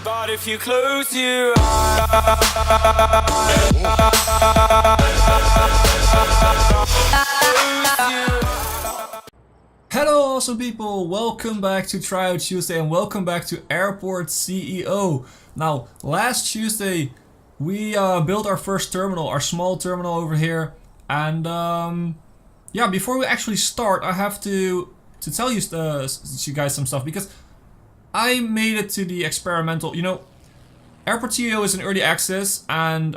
But if you close your eyes, hello awesome people, welcome back to Tryout Tuesday and welcome back to Airport CEO. Now, last Tuesday we built our first terminal, our small terminal over here, and yeah, before we actually start I have to tell you guys some stuff, because I made it to the experimental, Airport CEO is in early access, and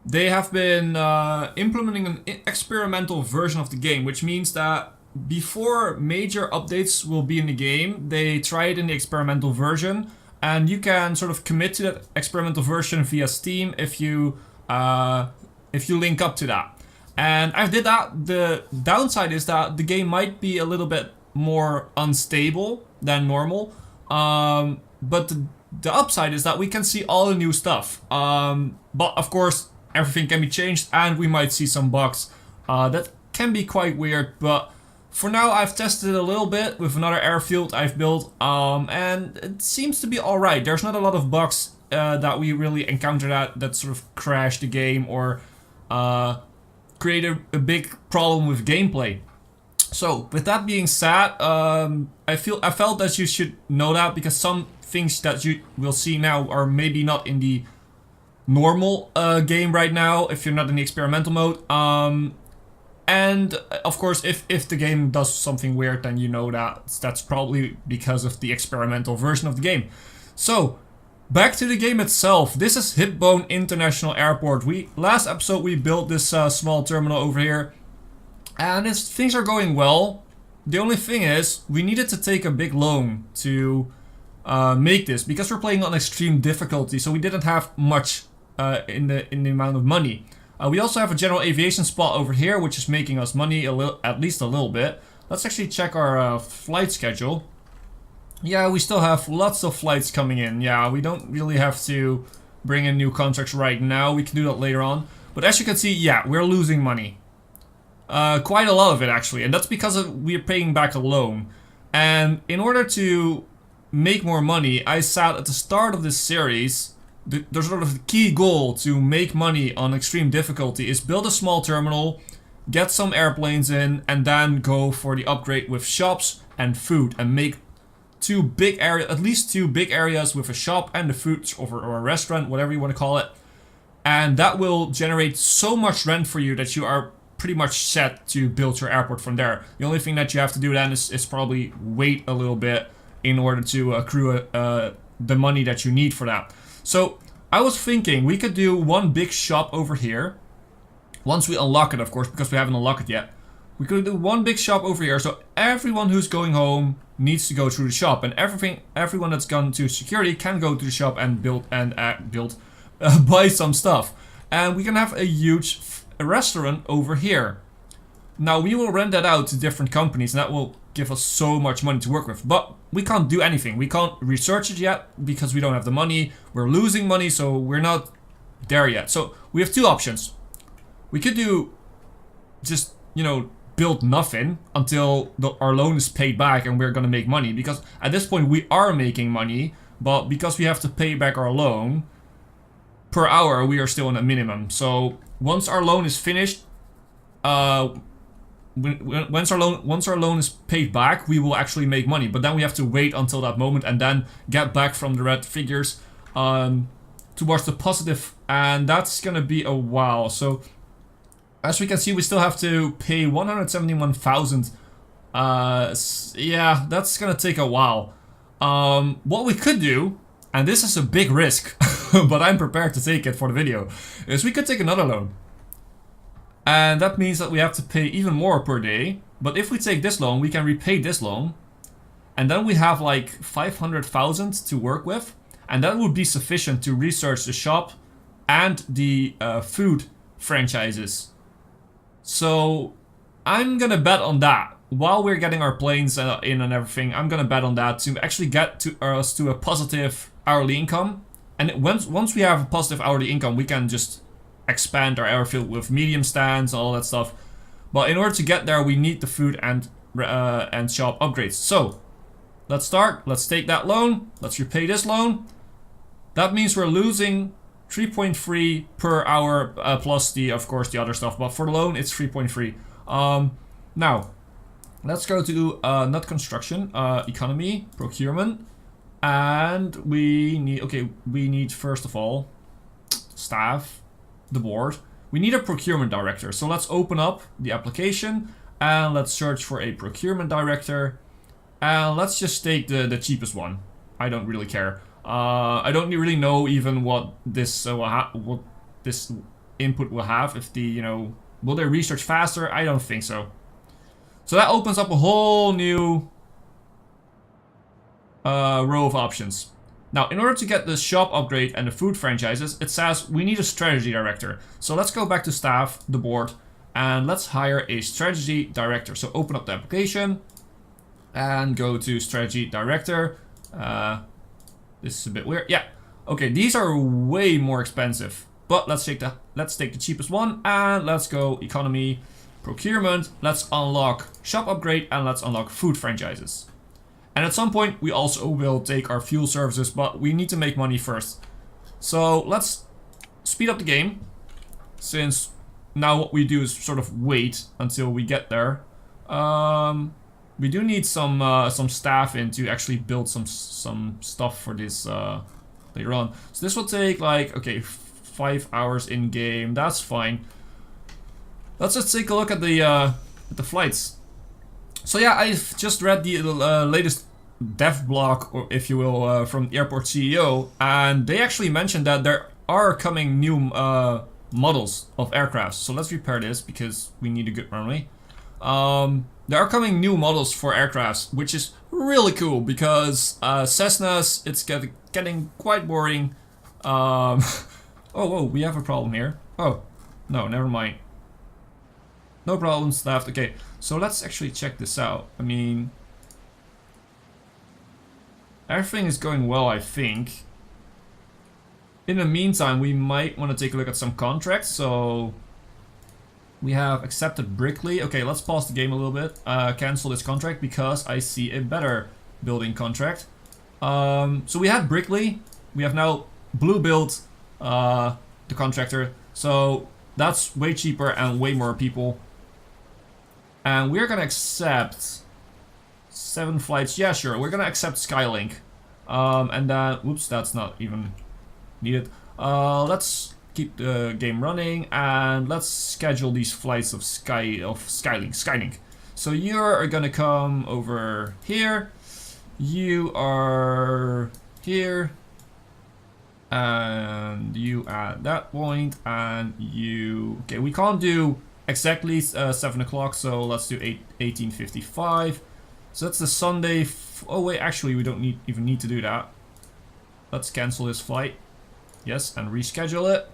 they have been implementing an experimental version of the game, which means that before major updates will be in the game, they try it in the experimental version, and you can sort of commit to that experimental version via Steam if you link up to that. And I did that. The downside is that the game might be a little bit more unstable than normal, but the upside is that we can see all the new stuff. But of course, everything can be changed, and we might see some bugs that can be quite weird. But for now, I've tested it a little bit with another airfield I've built, and it seems to be alright. There's not a lot of bugs that we really encounter that sort of crash the game or create a big problem with gameplay. So, with that being said, I felt that you should know that, because some things that you will see now are maybe not in the normal game right now if you're not in the experimental mode. And of course, if the game does something weird, then you know that's probably because of the experimental version of the game. So, back to the game itself. This is Hipbone International Airport. Last episode we built this small terminal over here, and things are going well. The only thing is, we needed to take a big loan to make this, because we're playing on extreme difficulty, so we didn't have much in the amount of money. We also have a general aviation spot over here, which is making us money at least a little bit. Let's actually check our flight schedule. Yeah, we still have lots of flights coming in. Yeah, we don't really have to bring in new contracts right now. We can do that later on. But as you can see, yeah, we're losing money. Quite a lot of it, actually. And that's because we're paying back a loan. And in order to make more money, I said at the start of this series, the sort of key goal to make money on extreme difficulty is build a small terminal, get some airplanes in, and then go for the upgrade with shops and food, and make at least two big areas with a shop and a food or a restaurant, whatever you want to call it. And that will generate so much rent for you that you are pretty much set to build your airport from there. The only thing that you have to do then is probably wait a little bit in order to accrue the money that you need for that. So I was thinking we could do one big shop over here. Once we unlock it, of course, because we haven't unlocked it yet. We could do one big shop over here, so everyone who's going home needs to go through the shop, and everyone that's gone to security can go to the shop and buy some stuff. And we can have a huge restaurant over here. Now we will rent that out to different companies, and that will give us so much money to work with. But we can't do anything. We can't research it yet because we don't have the money. We're losing money, so we're not there yet. So we have two options. We could do just, build nothing until our loan is paid back and we're gonna make money. Because at this point we are making money, but because we have to pay back our loan, per hour we are still on a minimum. So once our loan is finished, once our loan is paid back, we will actually make money. But then we have to wait until that moment and then get back from the red figures towards the positive, and that's gonna be a while. So as we can see, we still have to pay 171,000. Yeah, that's gonna take a while. What we could do, and this is a big risk, but I'm prepared to take it for the video, is we could take another loan. And that means that we have to pay even more per day. But if we take this loan, we can repay this loan. And then we have like 500,000 to work with. And that would be sufficient to research the shop and the food franchises. So I'm gonna bet on that. While we're getting our planes in and everything, I'm gonna bet on that to actually get us to a positive hourly income. And once we have a positive hourly income, we can just expand our airfield with medium stands and all that stuff. But in order to get there, we need the food and shop upgrades. So let's start. Let's take that loan. Let's repay this loan. That means we're losing 3.3 per hour plus the, of course, the other stuff. But for the loan, it's 3.3. Now, let's go to not construction, economy, procurement. And we need, okay, we need first of all, staff, the board. We need a procurement director. So let's open up the application and let's search for a procurement director. And let's just take the cheapest one. I don't really care. I don't really know even what this what this input will have. If the, will they research faster? I don't think so. So that opens up a whole new row of options. Now, in order to get the shop upgrade and the food franchises, it says we need a strategy director. So let's go back to staff, the board, and let's hire a strategy director. So open up the application and go to strategy director. This is a bit weird. Yeah. Okay, these are way more expensive. But let's take the cheapest one and let's go economy, procurement. Let's unlock shop upgrade and let's unlock food franchises. And at some point, we also will take our fuel services, but we need to make money first. So let's speed up the game, since now what we do is sort of wait until we get there. We do need some staff in to actually build some stuff for this later on. So this will take like, okay, 5 hours in game. That's fine. Let's just take a look at the flights. So yeah, I've just read the latest dev blog, or if you will, from the airport CEO, and they actually mentioned that there are coming new models of aircrafts. So let's repair this because we need a good runway. There are coming new models for aircrafts, which is really cool because Cessnas, it's getting quite boring. Oh, whoa, we have a problem here. Oh, no, never mind. No problems left. Okay, so let's actually check this out. I mean, everything is going well, I think. In the meantime, we might want to take a look at some contracts. So we have accepted Brickley. Okay, let's pause the game a little bit. Cancel this contract because I see a better building contract. So we had Brickley. We have now Blue built the contractor. So that's way cheaper and way more people. And we're gonna accept 7 flights. Yeah, sure. We're gonna accept Skylink. And then, whoops, that's not even needed. Let's keep the game running and let's schedule these flights of Skylink. So you're gonna come over here. You are here. And you at that point. And you, okay, we can't do exactly 7 o'clock, so let's do 18:55. So that's the Sunday. Oh wait, actually we don't even need to do that. Let's cancel this flight. Yes, and reschedule it.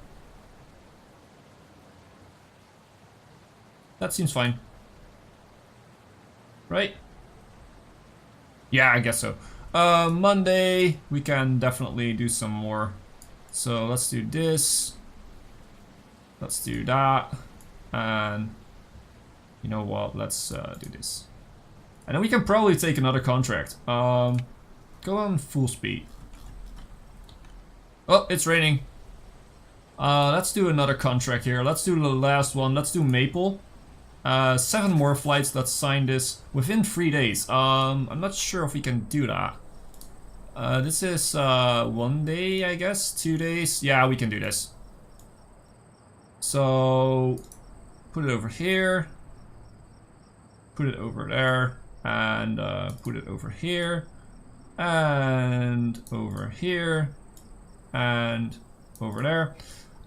That seems fine. Right? Yeah, I guess so. Monday, we can definitely do some more. So let's do this. Let's do that. And you know what, let's do this. And then we can probably take another contract. Go on full speed. Oh, it's raining. Let's do another contract here. Let's do the last one. Let's do Maple. 7 more flights. Let's sign this within 3 days. I'm not sure if we can do that. This is 1 day, I guess. 2 days. Yeah, we can do this. So put it over here, put it over there, and put it over here, and over here, and over there,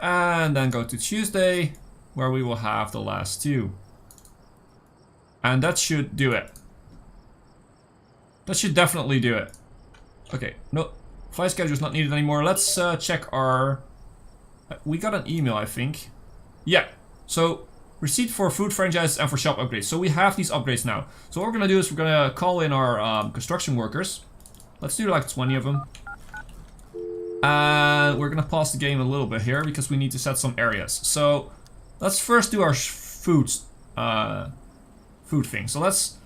and then go to Tuesday, where we will have the last 2. And that should do it. That should definitely do it. Okay, no, flight schedule is not needed anymore. Let's check our... We got an email, I think. Yeah, so receipt for food franchises and for shop upgrades. So we have these upgrades now. So what we're gonna do is we're gonna call in our construction workers. Let's do like 20 of them. And we're gonna pause the game a little bit here because we need to set some areas. So let's first do our food thing. So let's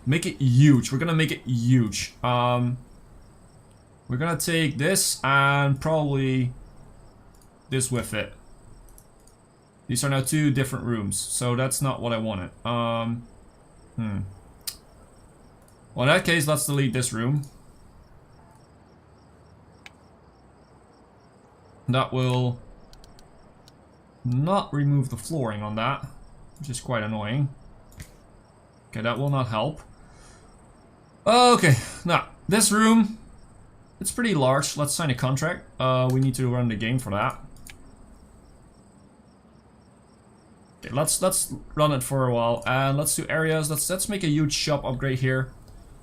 Make it huge. We're gonna make it huge. We're gonna take this and probably this with it. These are now 2 different rooms, so that's not what I wanted. Well, in that case, let's delete this room. That will not remove the flooring on that, which is quite annoying. Okay, that will not help. Okay, now, this room, it's pretty large. Let's sign a contract. We need to run the game for that. Okay, let's run it for a while, and let's do areas. Let's make a huge shop upgrade here.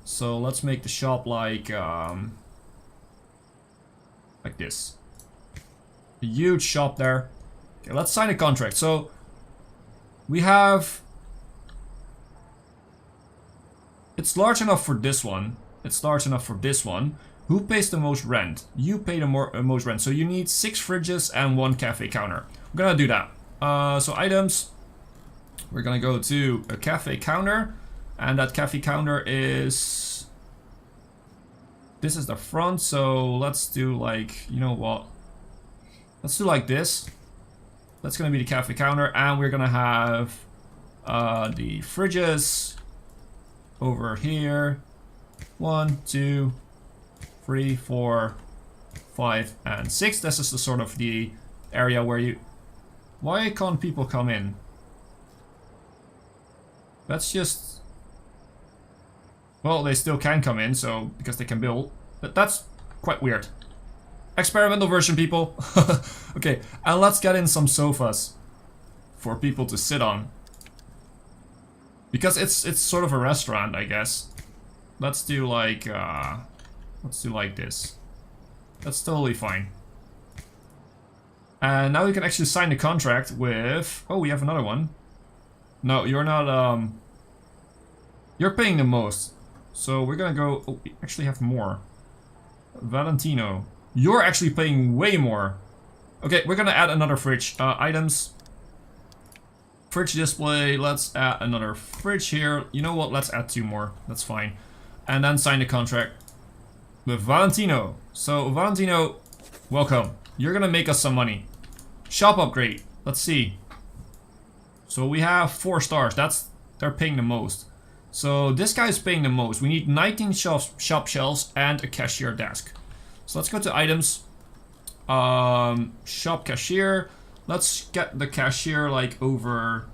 So let's make the shop like this. A huge shop there. Okay, let's sign a contract. So we have. It's large enough for this one. It's large enough for this one. Who pays the most rent? You pay the most rent. So you need 6 fridges and 1 cafe counter. We're gonna do that. So items. We're gonna go to a cafe counter. And that cafe counter is... This is the front. So let's do like, you know what? Let's do like this. That's gonna be the cafe counter. And we're gonna have the fridges over here. 1, 2, 3, 4, 5, and 6. This is the sort of the area where you... Why can't people come in? That's just... Well, they still can come in, so because they can build. But that's quite weird. Experimental version, people. Okay, and let's get in some sofas for people to sit on. Because it's sort of a restaurant, I guess. Let's do like this. That's totally fine. And now we can actually sign the contract with... Oh, we have another one. No, you're not, you're paying the most. So we're gonna go... Oh, we actually have more. Valentino. You're actually paying way more. Okay, we're gonna add another fridge. Items. Fridge display. Let's add another fridge here. You know what? Let's add 2 more. That's fine. And then sign the contract with Valentino. So, Valentino, welcome. You're gonna make us some money. Shop upgrade. Let's see. So we have 4 stars. They're paying the most. So this guy's paying the most. We need 19 shop shelves and a cashier desk. So let's go to items. Shop cashier. Let's get the cashier like over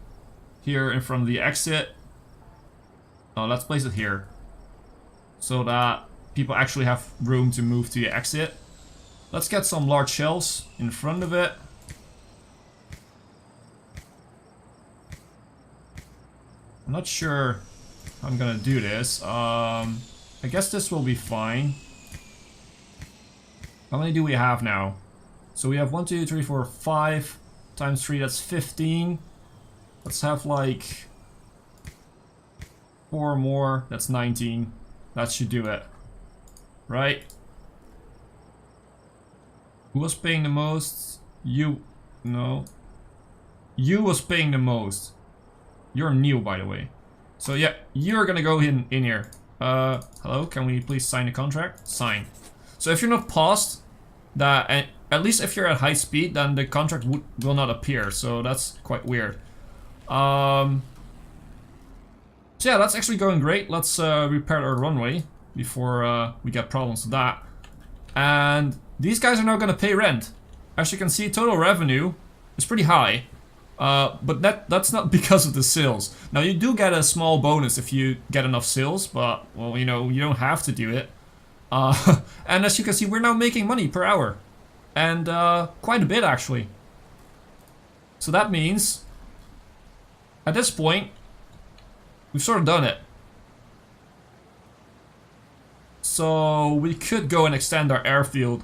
here in front of the exit. Let's place it here. So that people actually have room to move to the exit. Let's get some large shelves in front of it. I'm not sure how I'm gonna do this. I guess this will be fine. How many do we have now? So we have 1, 2, 3, 4, 5 times 3, that's 15. Let's have like 4 more, that's 19. That should do it. Right? Who was paying the most? You. No. You was paying the most. You're new, by the way. So yeah, you're gonna go in here. Hello, can we please sign the contract? Sign. So if you're not paused, that at least if you're at high speed, then the contract will not appear. So that's quite weird. So yeah, that's actually going great. Let's repair our runway before we get problems with that. And these guys are now gonna pay rent. As you can see, total revenue is pretty high. But that's not because of the sales. Now you do get a small bonus if you get enough sales, but well, you know, you don't have to do it. And as you can see, we're now making money per hour. And quite a bit actually. So that means at this point we've sort of done it. So we could go and extend our airfield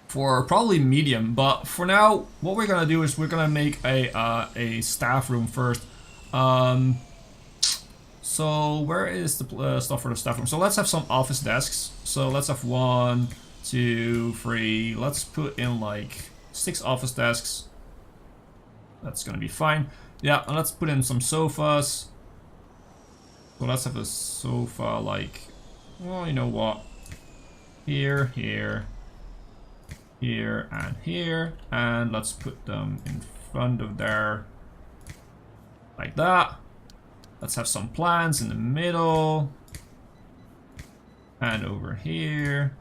for probably medium, but for now, what we're gonna do is we're gonna make a staff room first. So where is the stuff for the staff room? So let's have some office desks. So let's have 1, 2, 3. Let's put in like 6 office desks. That's gonna be fine. Yeah, and let's put in some sofas. So let's have a sofa like, well, you know what? Here, here, here, and here. And let's put them in front of there. Like that. Let's have some plants in the middle. And over here.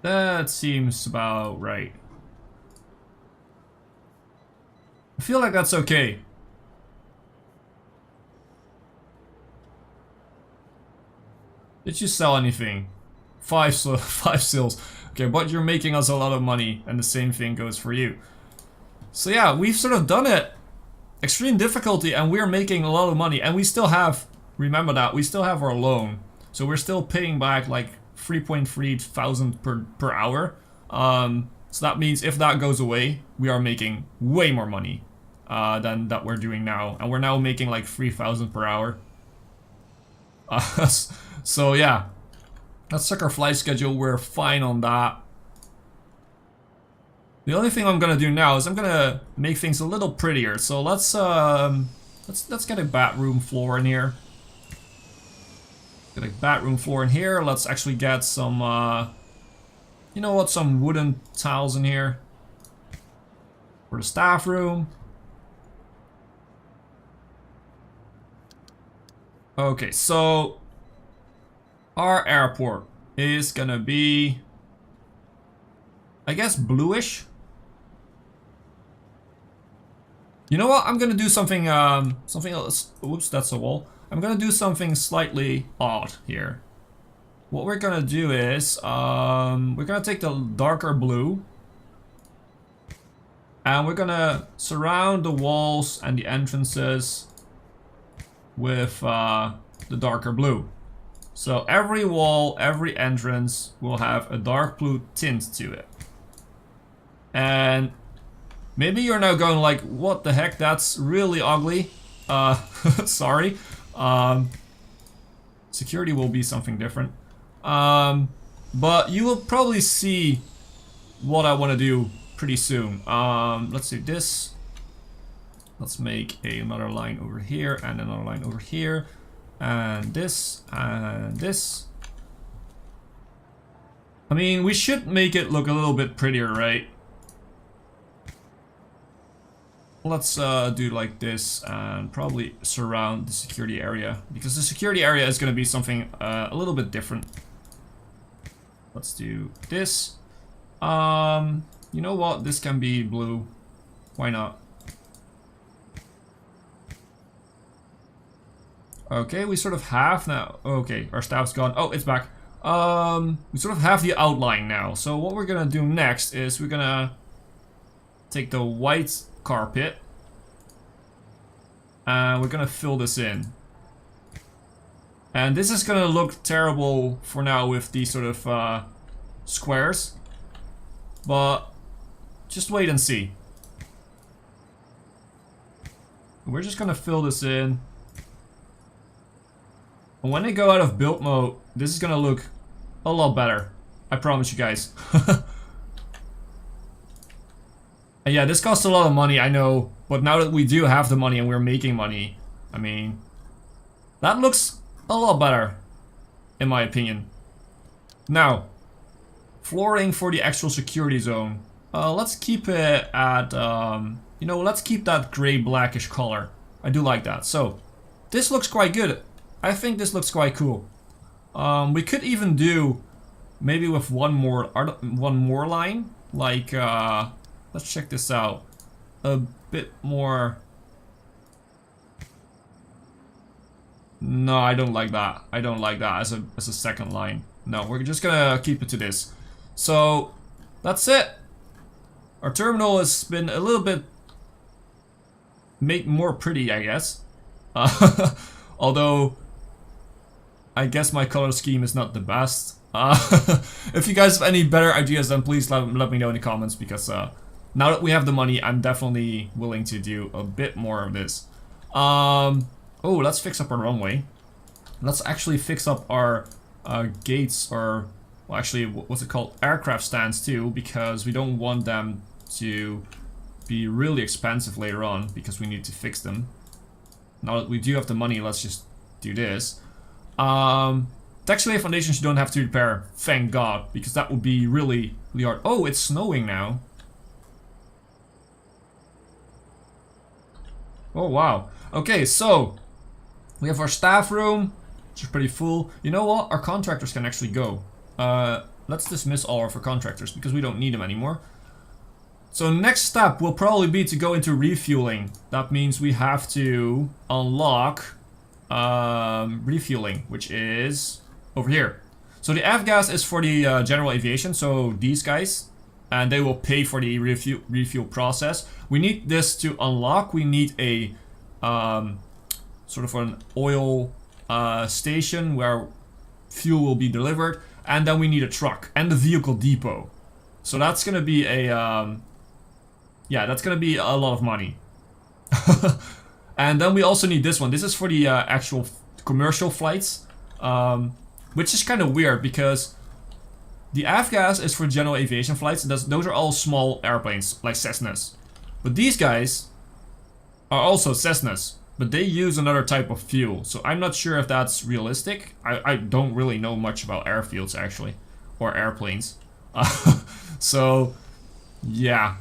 That seems about right. I feel like that's okay. Did you sell anything? 5 sales. Okay, but you're making us a lot of money, and the same thing goes for you. So yeah, we've sort of done it. Extreme difficulty, and we're making a lot of money, and we still have, remember that, we still have our loan. So we're still paying back like 3.3 thousand per hour. So that means if that goes away, we are making way more money than that we're doing now. And we're now making like 3,000 per hour. So yeah, let's check our flight schedule. We're fine on that. The only thing I'm gonna do now is I'm gonna make things a little prettier. So let's get a bathroom floor in here. Get a bathroom floor in here. Let's actually get some, you know what, some wooden tiles in here for the staff room. Okay, so our airport is gonna be, I guess, bluish. You know what? I'm gonna do something, something else. Oops, that's a wall. I'm gonna do something slightly odd here. What we're gonna do is, we're gonna take the darker blue, and we're gonna surround the walls and the entrances with the darker blue. So every wall, every entrance will have a dark blue tint to it. And maybe you're now going like, what the heck, that's really ugly. Sorry. Security will be something different. But you will probably see what I want to do pretty soon. Let's do this. Let's make another line over here and another line over here. And this and this. I mean, we should make it look a little bit prettier, right? Let's do like this and probably surround the security area, because the security area is going to be something a little bit different. Let's do this. You know what? This can be blue. Why not? Okay, we sort of have now. Okay, our staff's gone. Oh, it's back. We sort of have the outline now. So what we're gonna do next is we're gonna take the white carpet and we're gonna fill this in. And this is gonna look terrible for now with these sort of squares, but just wait and see. We're just gonna fill this in. And when they go out of build mode, this is gonna look a lot better. I promise you guys. And yeah, this costs a lot of money, I know. But now that we do have the money and we're making money, I mean, that looks a lot better, in my opinion. Now, flooring for the actual security zone. Let's keep it at, you know, let's keep that gray blackish color. I do like that. So, this looks quite good. I think this looks quite cool. We could even do maybe with one more line, like let's check this out. A bit more. No, I don't like that. I don't like that as a second line. No, we're just gonna keep it to this. So that's it. Our terminal has been a little bit made more pretty, I guess. Although I guess my color scheme is not the best. If you guys have any better ideas, then please let me know in the comments, because now that we have the money, I'm definitely willing to do a bit more of this. Oh, let's fix up our runway. Let's actually fix up our gates, or well, actually, what's it called? Aircraft stands too, because we don't want them to be really expensive later on because we need to fix them. Now that we do have the money, let's just do this. Taxiway foundations you don't have to repair, thank God, because that would be really, really hard. Oh, it's snowing now. Oh, wow. Okay, so we have our staff room, which is pretty full. You know what? Our contractors can actually go. Let's dismiss all of our contractors because we don't need them anymore. So next step will probably be to go into refueling. That means we have to unlock refueling, which is over here. So the F-gas is for the general aviation, so these guys, and they will pay for the refuel process. We need this to unlock. We need a sort of an oil station where fuel will be delivered, and then we need a truck and the vehicle depot. So that's gonna be a yeah, that's gonna be a lot of money. And then we also need this one. This is for the actual commercial flights, which is kind of weird because the F-gas is for general aviation flights. Those are all small airplanes like Cessnas, but these guys are also Cessnas, but they use another type of fuel. So I'm not sure if that's realistic. I don't really know much about airfields actually, or airplanes. So yeah,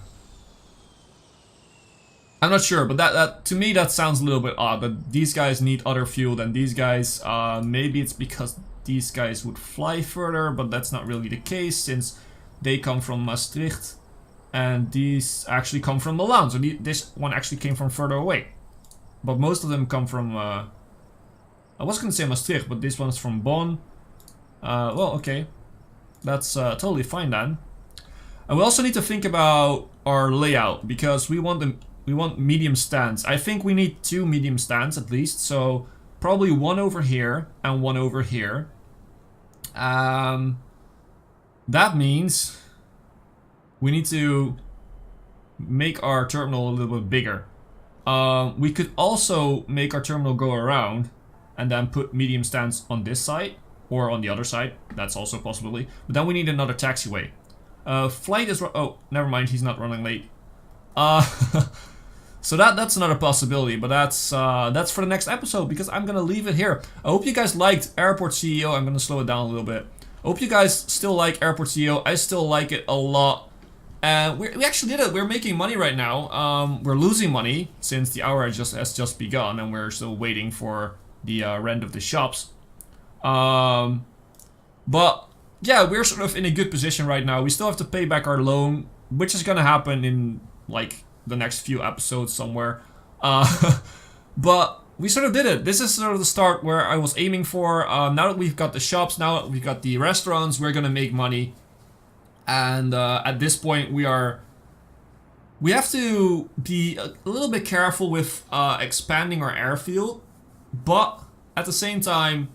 I'm not sure, but that to me that sounds a little bit odd. That these guys need other fuel than these guys. Maybe it's because these guys would fly further, but that's not really the case since they come from Maastricht, and these actually come from Milan. So this one actually came from further away, but most of them come from. I was gonna say Maastricht, but this one's from Bonn. Well, okay, that's totally fine then. And we also need to think about our layout because we want medium stands. I think we need 2 medium stands at least. So probably one over here and one over here. That means we need to make our terminal a little bit bigger. We could also make our terminal go around and then put medium stands on this side or on the other side. That's also a possibility. But then we need another taxiway. Flight is... Oh, never mind. He's not running late. So that's another possibility, but that's for the next episode because I'm gonna leave it here. I hope you guys liked Airport CEO. I'm gonna slow it down a little bit. I hope you guys still like Airport CEO. I still like it a lot, and we actually did it. We're making money right now. We're losing money since the hour has just begun, and we're still waiting for the rent of the shops. But yeah, we're sort of in a good position right now. We still have to pay back our loan, which is gonna happen in like the next few episodes somewhere. But we sort of did it. This is sort of the start where I was aiming for. Now that we've got the shops, now that we've got the restaurants, we're gonna make money. And at this point we have to be a little bit careful with expanding our airfield, but at the same time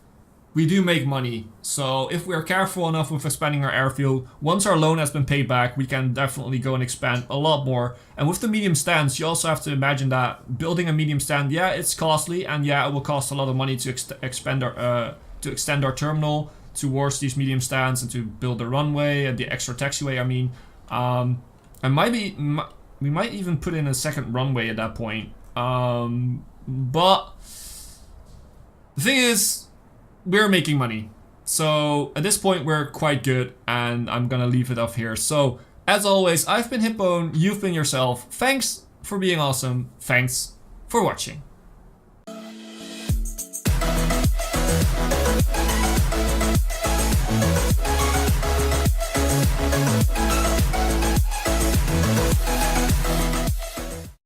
we do make money. So if we're careful enough with expanding our airfield, once our loan has been paid back, we can definitely go and expand a lot more. And with the medium stands, you also have to imagine that building a medium stand, yeah, it's costly, and yeah, it will cost a lot of money to extend our terminal towards these medium stands and to build the runway and the extra taxiway. I mean, and we might even put in a second runway at that point. But the thing is, we're making money. So at this point we're quite good, and I'm gonna leave it off here. So as always, I've been Hipbone, you've been yourself. Thanks for being awesome. Thanks for watching.